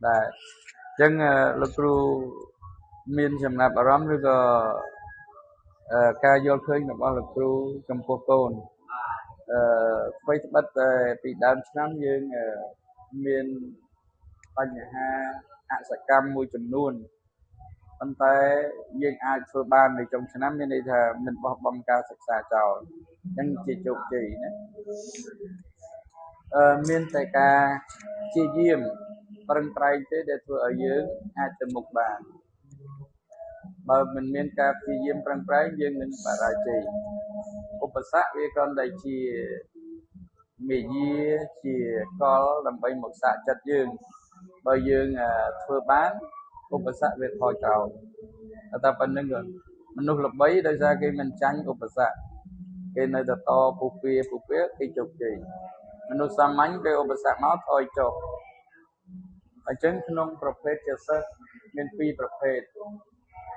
Đấy chẳng lúc ru miền chấm nạp aram rồi có ca vô khơi nó bao lúc ru trong phố cồn quay bắt bị đam năm nhưng miềnបញ្ហាអសកម្មមួយចំនួនប៉ុន្តែយើងអាចធ្វើបាននៅtrongឆ្នាំមានន័យថាមិនបោះបង់ការសិក្សាចោលអញ្ចឹងជាជោគជ័យណាមានតែការព្យាយាមប្រឹងប្រែងទេដែលធ្វើឲ្យយើងអាចទៅមុខបានបើមិនមានការព្យាយាមប្រឹងប្រែងយើងនឹងបរាជ័យឧបសគ្គវាគ្រាន់តែជាមេយាជាកលដើម្បីមកសាកចិត្តយើងបើយើងធ្វើបានឧបសគ្គវាថយក្រោយតែប៉ុណ្្នឹងមនុស្សល្បីដោយសារគេមិនចាញ់ឧបសគ្គគេនៅតែតពុះពៀគេជោគជ័យមនុស្សសាមញ្ញពេលឧបសគ្គមកថយចុះអញ្ចឹងក្នុងប្រភេទជាសិស្សមានពីរប្រភេទ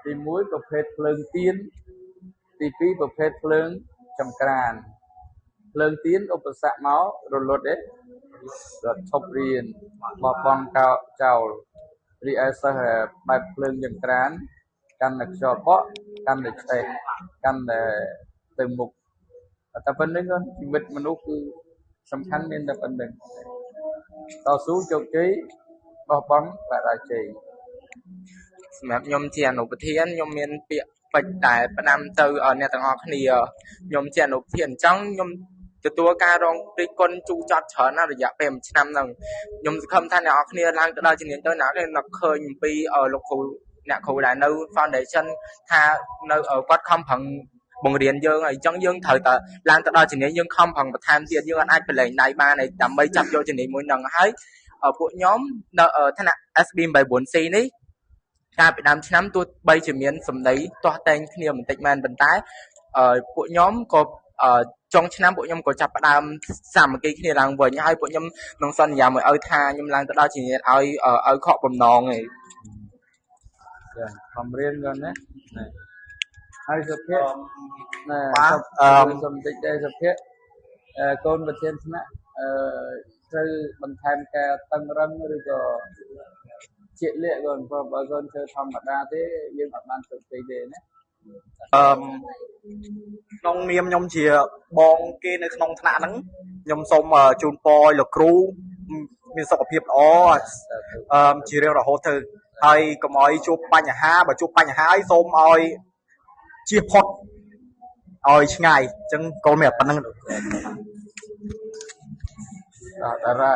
ទី1ប្រភេទភ្លើងទៀនទី2ប្រភេទភ្លើងចំក្រានភ្លើងទៀនឧបសគ្គមករលត់ទេរត់ឈប់រៀនបោះបង់ចោលរីឯសិស្សបែបភ្លើងចំក្រានកាន់តែខ្យល់បក់កាន់តែឆ្អេះកាន់តែទៅមុខតែប៉ុណ្្នឹងជីវិតមនុស្សគឺសំខាន់មានតែប៉ុណ្្នឹងតស៊ូជោគជ័យបោះបង់បរាជ័យសម្រាប់ខ្ញុំជាអនុប្រធានខ្ញុំមានពាក្យពេចន៍តែផ្ដាំទៅអ្នកទាំងអស់គ្នាខ្ញុំជាអនុប្រធានអញ្ចឹងខ្ញុំទទួលការរងរិះគន់ជូរចត់ច្រើនណាស់រយៈពេល1ឆ្នាំហ្នឹងខ្ញុំសង្ឃឹមថាអ្នកនរគ្នាឡើងទៅដល់ជំនាញទៅអ្នកគេនឹកឃើញអំពីលោកគ្រូអ្នកគ្រូដែលនៅ Foundation ថានៅគាត់ខំប្រឹងបង្រៀនយើងហើយអញ្ចឹងយើងត្រូវតែឡើងទៅដល់ជំនាញយើងខំប្រឹងបន្ថែមទៀតយើងអាចប្រឡែងដៃបានហើយដើម្បីចាប់យកជំនាញមួយហ្នឹងហើយពួកខ្ញុំនៅថ្នាក់ SB 94C នេះកាលពីដើមឆ្នាំទោះបីជាមានសម្ដីទាស់តែងគ្នាបន្តិចមែនប៉ុន្តែពួកខ្ញុំក៏ចុងឆ្នាំពួកខ្ញុំក៏ចាប់ផ្ដើមសាមគ្គីគ្នាឡើងវិញហើយពួកខ្ញុំនឹងសន្យាមួយឲ្យថាខ្ញុំឡើងទៅដល់ជំនាញឲ្យខកបំណងឯងចាបំរៀនគាត់ណាហើយសុភ័ក្រសំតិចដែរសុភ័ក្រកូនប្រធានថ្នាក់ត្រូវបន្ថែមការតឹងរឹងឬក៏ជាលក្ខគាត់បើកូនធ្វើធម្មតាទេយើងអត់បានជោគជ័យទេណាក្នុងនាមខ្ញុំជាបងគេនៅក្នុងថ្នាក់ហ្នឹងខ្ញុំសូមជូនពរឲ្យលោកគ្រូមានសុខភាពល្អជារៀងរហូតទៅហើយកុំឲ្យជួបបញ្ហាបើជួបបញ្ហាឲ្យសូមឲ្យជៀសផុតឲ្យឆ្ងាយអញ្ចឹងកូនមានប៉ុណ្្នឹងតារា